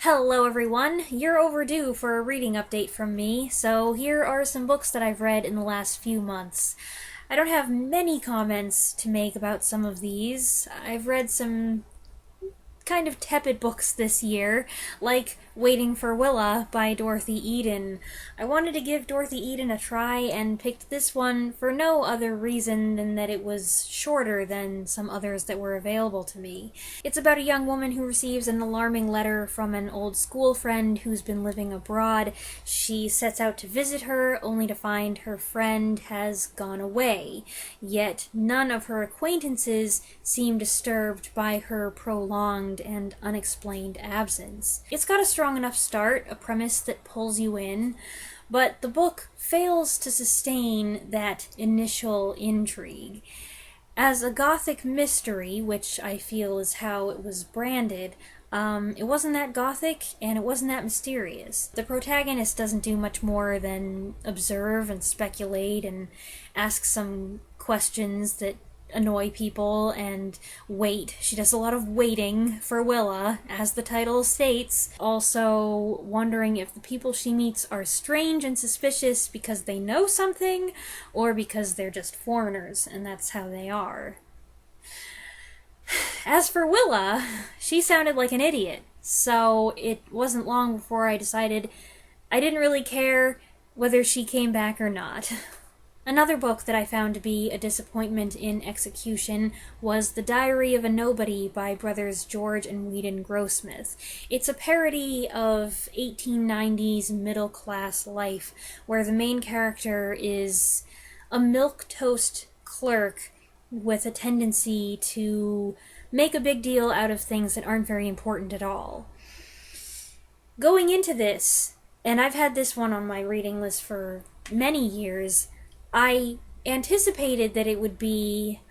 Hello everyone! You're overdue for a reading update from me, so here are some books that I've read in the last few months. I don't have many comments to make about some of these. I've read some kind of tepid books this year, like Waiting for Willa by Dorothy Weedon. I wanted to give Dorothy Weedon a try and picked this one for no other reason than that it was shorter than some others that were available to me. It's about a young woman who receives an alarming letter from an old school friend who's been living abroad. She sets out to visit her, only to find her friend has gone away. Yet none of her acquaintances seem disturbed by her prolonged and unexplained absence. It's got a strong enough start, a premise that pulls you in, but the book fails to sustain that initial intrigue. As a gothic mystery, which I feel is how it was branded, it wasn't that gothic and it wasn't that mysterious. The protagonist doesn't do much more than observe and speculate and ask some questions that annoy people and wait. She does a lot of waiting for Willa, as the title states, also wondering if the people she meets are strange and suspicious because they know something or because they're just foreigners and that's how they are. As for Willa, she sounded like an idiot, so it wasn't long before I decided I didn't really care whether she came back or not. Another book that I found to be a disappointment in execution was The Diary of a Nobody by brothers George and Weedon Grossmith. It's a parody of 1890s middle-class life, where the main character is a milquetoast clerk with a tendency to make a big deal out of things that aren't very important at all. Going into this, and I've had this one on my reading list for many years, I anticipated that it would be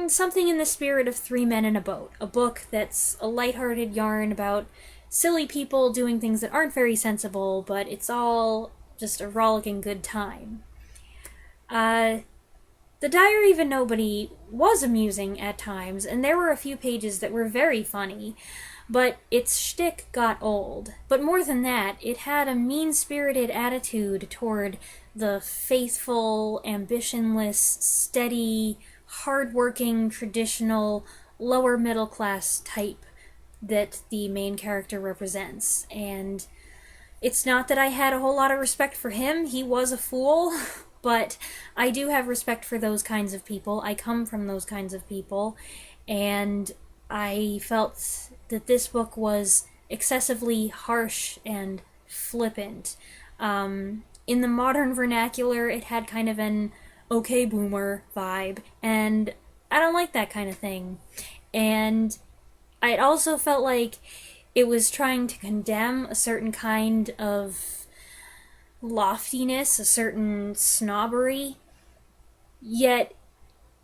something in the spirit of Three Men in a Boat, a book that's a lighthearted yarn about silly people doing things that aren't very sensible, but it's all just a rollicking good time. The Diary of a Nobody was amusing at times, and there were a few pages that were very funny, but its shtick got old. But more than that, it had a mean-spirited attitude toward the faithful, ambitionless, steady, hard-working, traditional, lower-middle-class type that the main character represents. And it's not that I had a whole lot of respect for him. He was a fool, but I do have respect for those kinds of people. I come from those kinds of people, and I felt that this book was excessively harsh and flippant. In the modern vernacular, it had kind of an okay boomer vibe, and I don't like that kind of thing. And I also felt like it was trying to condemn a certain kind of loftiness, a certain snobbery, yet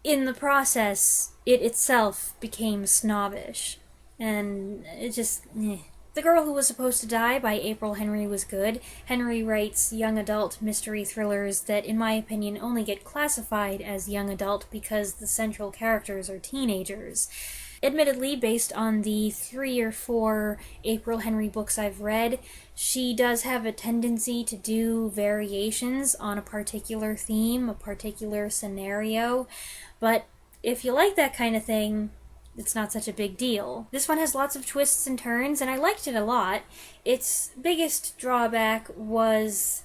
in the process, it itself became snobbish. And it just, The Girl Who Was Supposed to Die by April Henry was good. Henry writes young adult mystery thrillers that, in my opinion, only get classified as young adult because the central characters are teenagers. Admittedly, based on the 3 or 4 April Henry books I've read, she does have a tendency to do variations on a particular theme, a particular scenario, but if you like that kind of thing, it's not such a big deal. This one has lots of twists and turns, and I liked it a lot. Its biggest drawback was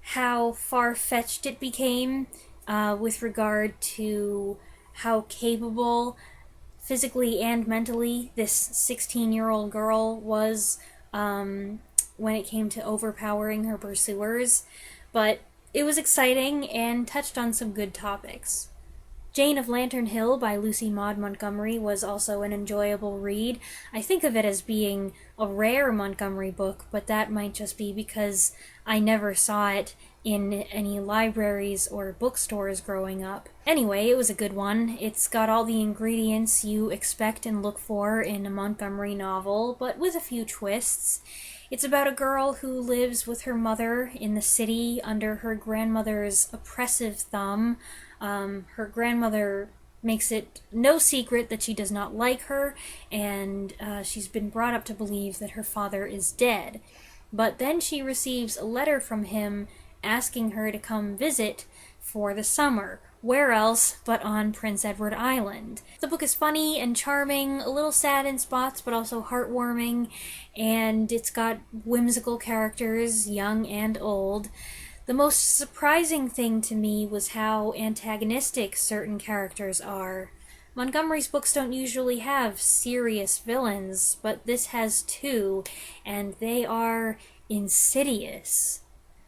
how far-fetched it became with regard to how capable, physically and mentally, this 16-year-old girl was when it came to overpowering her pursuers. But it was exciting and touched on some good topics. Jane of Lantern Hill by Lucy Maud Montgomery was also an enjoyable read. I think of it as being a rare Montgomery book, but that might just be because I never saw it in any libraries or bookstores growing up. Anyway, it was a good one. It's got all the ingredients you expect and look for in a Montgomery novel, but with a few twists. It's about a girl who lives with her mother in the city under her grandmother's oppressive thumb. Her grandmother makes it no secret that she does not like her, and she's been brought up to believe that her father is dead. But then she receives a letter from him asking her to come visit for the summer. Where else but on Prince Edward Island? The book is funny and charming, a little sad in spots, but also heartwarming, and it's got whimsical characters, young and old. The most surprising thing to me was how antagonistic certain characters are. Montgomery's books don't usually have serious villains, but this has two, and they are insidious.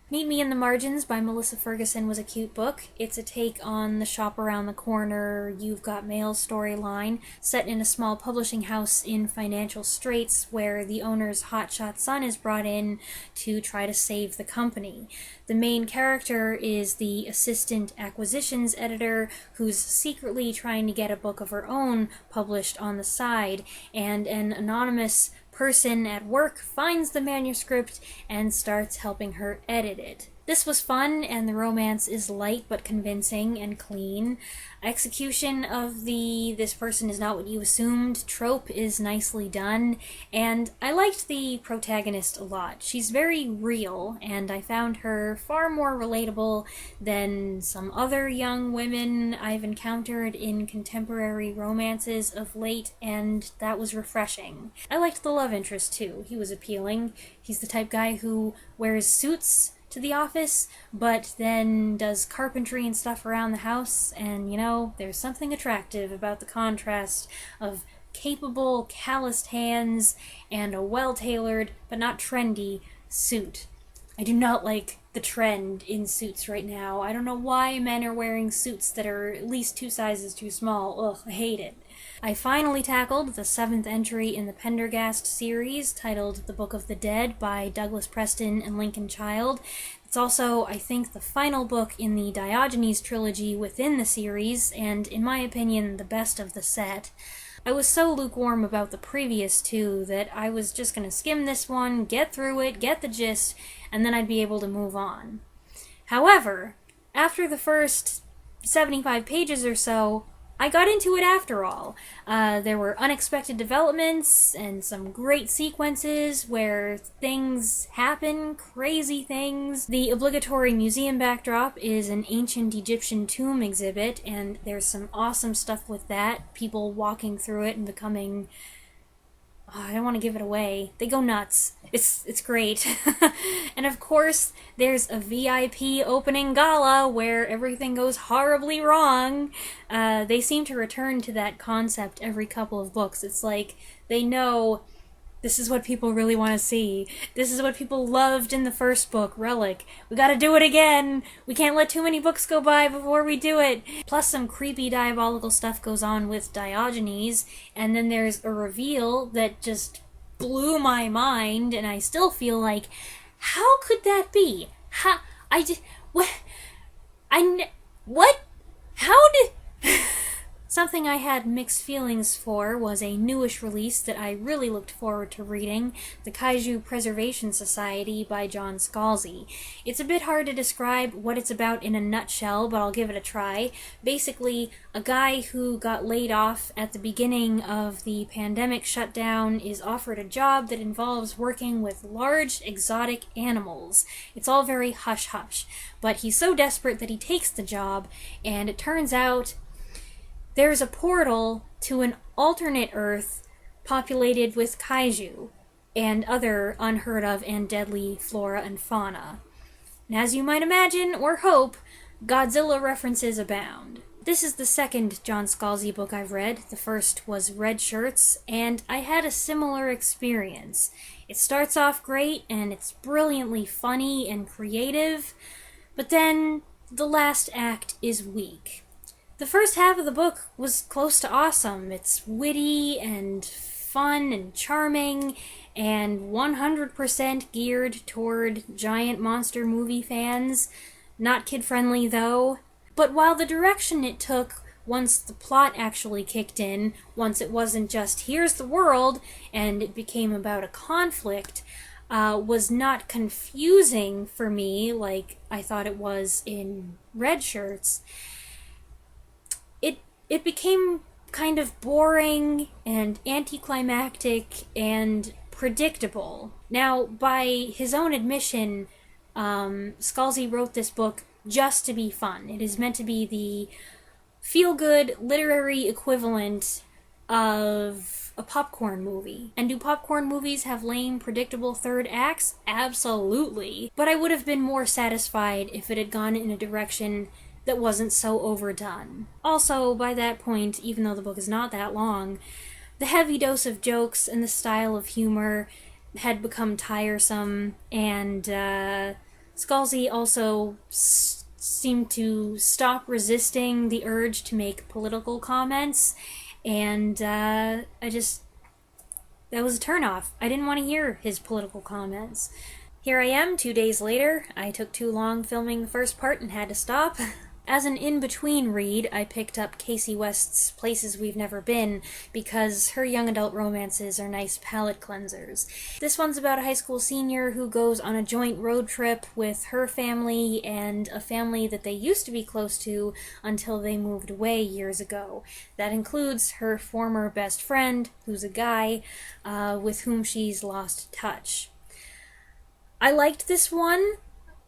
Meet Me in the Margins by Melissa Ferguson was a cute book. It's a take on the shop around the corner, You've Got Mail storyline, set in a small publishing house in financial straits where the owner's hotshot son is brought in to try to save the company. The main character is the assistant acquisitions editor who's secretly trying to get a book of her own published on the side, and an anonymous person at work finds the manuscript and starts helping her edit it. This was fun, and the romance is light but convincing and clean. Execution of the "this person is not what you assumed" trope is nicely done, and I liked the protagonist a lot. She's very real, and I found her far more relatable than some other young women I've encountered in contemporary romances of late, and that was refreshing. I liked the love interest too. He was appealing. He's the type guy who wears suits to the office, but then does carpentry and stuff around the house, and there's something attractive about the contrast of capable, calloused hands and a well-tailored, but not trendy, suit. I do not like the trend in suits right now. I don't know why men are wearing suits that are at least 2 sizes too small. Ugh, I hate it. I finally tackled the 7th entry in the Pendergast series, titled The Book of the Dead by Douglas Preston and Lincoln Child. It's also, I think, the final book in the Diogenes trilogy within the series, and in my opinion, the best of the set. I was so lukewarm about the previous two that I was just going to skim this one, get through it, get the gist, and then I'd be able to move on. However, after the first 75 pages or so, I got into it after all. There were unexpected developments and some great sequences where things happen, crazy things. The obligatory museum backdrop is an ancient Egyptian tomb exhibit, and there's some awesome stuff with that. People walking through it and becoming... I don't want to give it away. They go nuts. It's great. And of course, there's a VIP opening gala where everything goes horribly wrong. They seem to return to that concept every couple of books. It's like they know this is what people really want to see. This is what people loved in the first book, Relic. We gotta do it again. We can't let too many books go by before we do it. Plus some creepy diabolical stuff goes on with Diogenes, and then there's a reveal that just blew my mind, and I still feel like, how could that be? What? How did... Something I had mixed feelings for was a newish release that I really looked forward to reading, The Kaiju Preservation Society by John Scalzi. It's a bit hard to describe what it's about in a nutshell, but I'll give it a try. Basically, a guy who got laid off at the beginning of the pandemic shutdown is offered a job that involves working with large, exotic animals. It's all very hush-hush, but he's so desperate that he takes the job, and it turns out there's a portal to an alternate Earth populated with kaiju and other unheard of and deadly flora and fauna. And as you might imagine, or hope, Godzilla references abound. This is the second John Scalzi book I've read. The first was Red Shirts, and I had a similar experience. It starts off great, and it's brilliantly funny and creative, but then the last act is weak. The first half of the book was close to awesome. It's witty and fun and charming and 100% geared toward giant monster movie fans. Not kid-friendly, though. But while the direction it took once the plot actually kicked in, once it wasn't just, here's the world, and it became about a conflict, was not confusing for me like I thought it was in Red Shirts, it became kind of boring and anticlimactic and predictable. Now, by his own admission, Scalzi wrote this book just to be fun. It is meant to be the feel-good literary equivalent of a popcorn movie. And do popcorn movies have lame, predictable third acts? Absolutely. But I would have been more satisfied if it had gone in a direction that wasn't so overdone. Also, by that point, even though the book is not that long, the heavy dose of jokes and the style of humor had become tiresome, and Scalzi also seemed to stop resisting the urge to make political comments, and that was a turnoff. I didn't want to hear his political comments. Here I am, 2 days later. I took too long filming the first part and had to stop. As an in-between read, I picked up Kasie West's Places We've Never Been because her young adult romances are nice palate cleansers. This one's about a high school senior who goes on a joint road trip with her family and a family that they used to be close to until they moved away years ago. That includes her former best friend, who's a guy, with whom she's lost touch. I liked this one.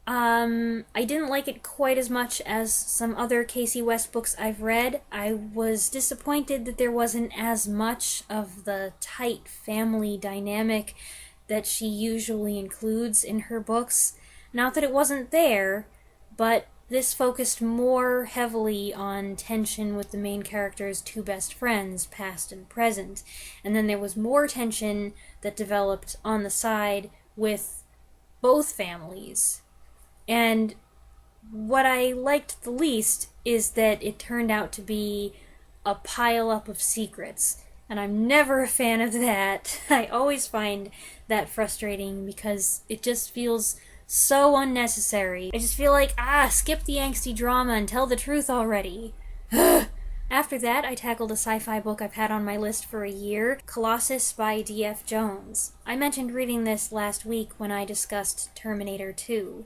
I didn't like it quite as much as some other Kasie West books I've read. I was disappointed that there wasn't as much of the tight family dynamic that she usually includes in her books. Not that it wasn't there, but this focused more heavily on tension with the main character's two best friends, past and present. And then there was more tension that developed on the side with both families. And what I liked the least is that it turned out to be a pile-up of secrets. And I'm never a fan of that. I always find that frustrating because it just feels so unnecessary. I just feel like, skip the angsty drama and tell the truth already. After that, I tackled a sci-fi book I've had on my list for a year, Colossus by D.F. Jones. I mentioned reading this last week when I discussed Terminator 2.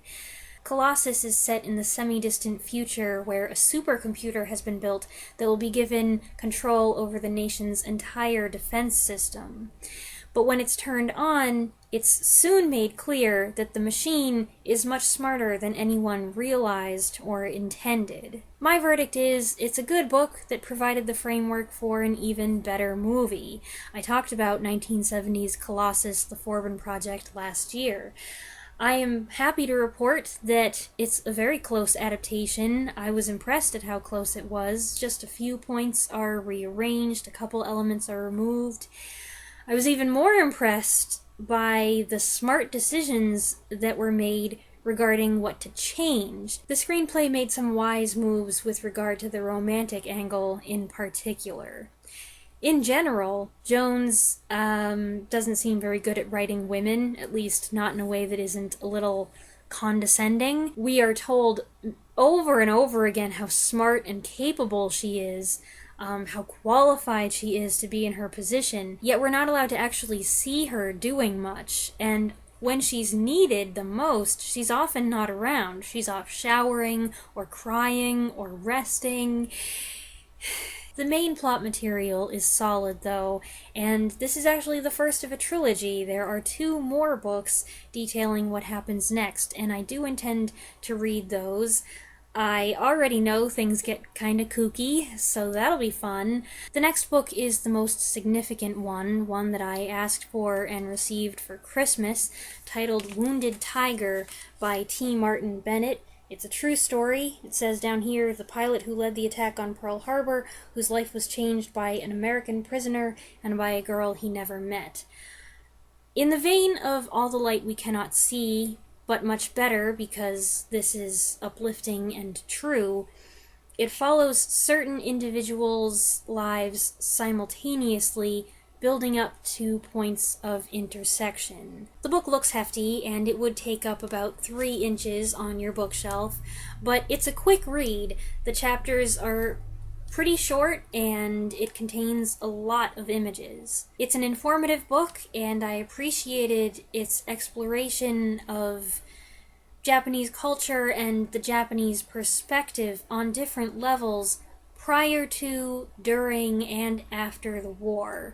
Colossus is set in the semi-distant future where a supercomputer has been built that will be given control over the nation's entire defense system. But when it's turned on, it's soon made clear that the machine is much smarter than anyone realized or intended. My verdict is, it's a good book that provided the framework for an even better movie. I talked about 1970s Colossus, The Forbin Project last year. I am happy to report that it's a very close adaptation. I was impressed at how close it was. Just a few points are rearranged, a couple elements are removed. I was even more impressed by the smart decisions that were made regarding what to change. The screenplay made some wise moves with regard to the romantic angle in particular. In general, Jones doesn't seem very good at writing women, at least not in a way that isn't a little condescending. We are told over and over again how smart and capable she is, how qualified she is to be in her position, yet we're not allowed to actually see her doing much, and when she's needed the most, she's often not around. She's off showering, or crying, or resting. The main plot material is solid, though, and this is actually the first of a trilogy. There are 2 more books detailing what happens next, and I do intend to read those. I already know things get kinda kooky, so that'll be fun. The next book is the most significant one that I asked for and received for Christmas, titled Wounded Tiger by T. Martin Bennett. It's a true story. It says down here, the pilot who led the attack on Pearl Harbor, whose life was changed by an American prisoner and by a girl he never met. In the vein of All the Light We Cannot See, but much better because this is uplifting and true, it follows certain individuals' lives simultaneously, building up to points of intersection. The book looks hefty, and it would take up about 3 inches on your bookshelf, but it's a quick read. The chapters are pretty short, and it contains a lot of images. It's an informative book, and I appreciated its exploration of Japanese culture and the Japanese perspective on different levels prior to, during, and after the war.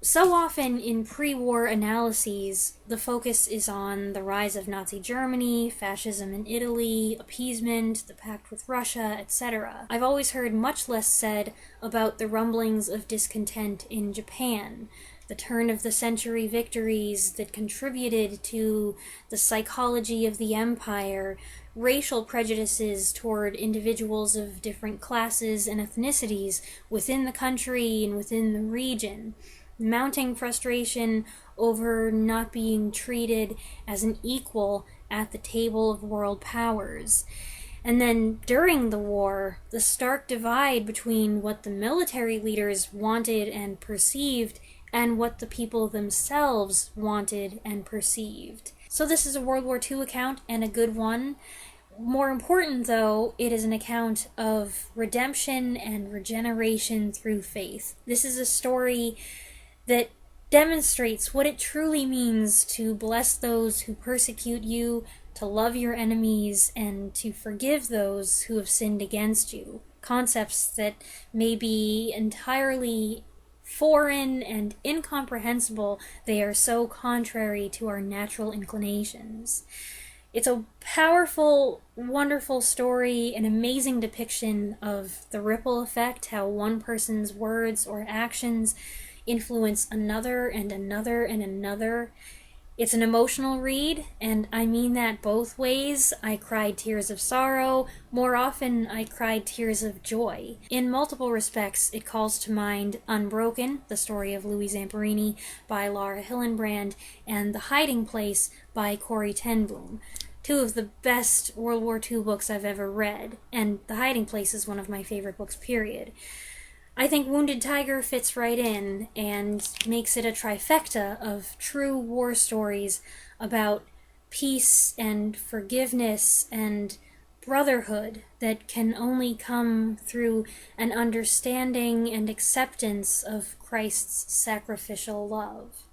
So often in pre-war analyses, the focus is on the rise of Nazi Germany, fascism in Italy, appeasement, the pact with Russia, etc. I've always heard much less said about the rumblings of discontent in Japan, the turn-of-the-century victories that contributed to the psychology of the empire, racial prejudices toward individuals of different classes and ethnicities within the country and within the region, mounting frustration over not being treated as an equal at the table of world powers. And then during the war, the stark divide between what the military leaders wanted and perceived and what the people themselves wanted and perceived. So this is a World War II account, and a good one. More important, though, it is an account of redemption and regeneration through faith. This is a story that demonstrates what it truly means to bless those who persecute you, to love your enemies, and to forgive those who have sinned against you. Concepts that may be entirely foreign and incomprehensible, they are so contrary to our natural inclinations. It's a powerful, wonderful story, an amazing depiction of the ripple effect, how one person's words or actions influence another and another and another. It's an emotional read, and I mean that both ways. I cried tears of sorrow. More often, I cried tears of joy. In multiple respects, it calls to mind Unbroken, the story of Louis Zamperini by Laura Hillenbrand, and The Hiding Place by Corrie ten Boom. Two of the best World War II books I've ever read, and The Hiding Place is one of my favorite books, period. I think Wounded Tiger fits right in and makes it a trifecta of true war stories about peace and forgiveness and brotherhood that can only come through an understanding and acceptance of Christ's sacrificial love.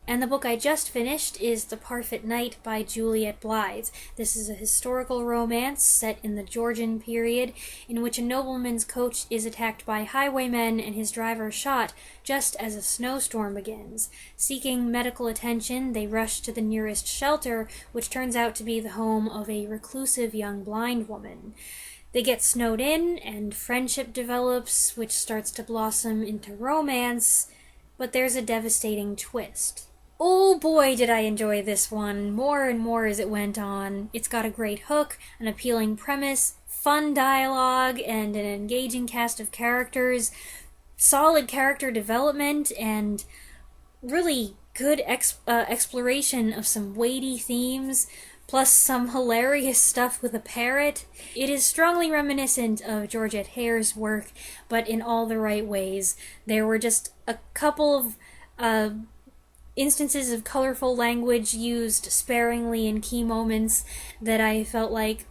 And the book I just finished is The Parfit Night by Juliet Blyth. This is a historical romance set in the Georgian period in which a nobleman's coach is attacked by highwaymen and his driver shot just as a snowstorm begins. Seeking medical attention, they rush to the nearest shelter, which turns out to be the home of a reclusive young blind woman. They get snowed in, and friendship develops, which starts to blossom into romance, but there's a devastating twist. Oh boy, did I enjoy this one, more and more as it went on. It's got a great hook, an appealing premise, fun dialogue, and an engaging cast of characters, solid character development, and really good exploration of some weighty themes, plus some hilarious stuff with a parrot. It is strongly reminiscent of Georgette Heye's work, but in all the right ways. There were just a couple of instances of colorful language used sparingly in key moments that I felt like,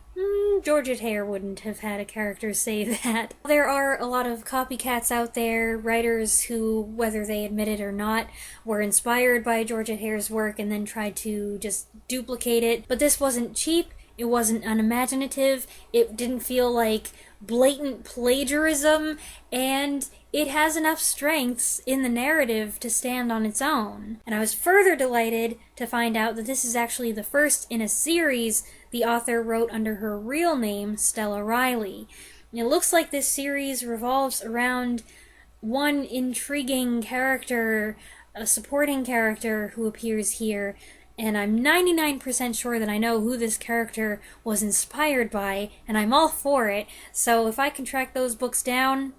Georgette Heyer wouldn't have had a character say that. There are a lot of copycats out there, writers who, whether they admit it or not, were inspired by Georgette Heyer's work and then tried to just duplicate it. But this wasn't cheap, it wasn't unimaginative, it didn't feel like blatant plagiarism, and it has enough strengths in the narrative to stand on its own. And I was further delighted to find out that this is actually the first in a series the author wrote under her real name, Stella Riley. And it looks like this series revolves around one intriguing character, a supporting character who appears here, and I'm 99% sure that I know who this character was inspired by, and I'm all for it, so if I can track those books down,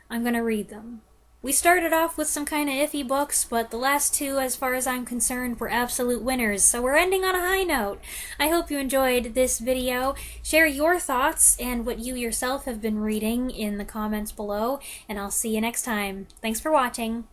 I'm gonna read them. We started off with some kinda iffy books, but the last two, as far as I'm concerned, were absolute winners, so we're ending on a high note. I hope you enjoyed this video. Share your thoughts and what you yourself have been reading in the comments below, and I'll see you next time. Thanks for watching.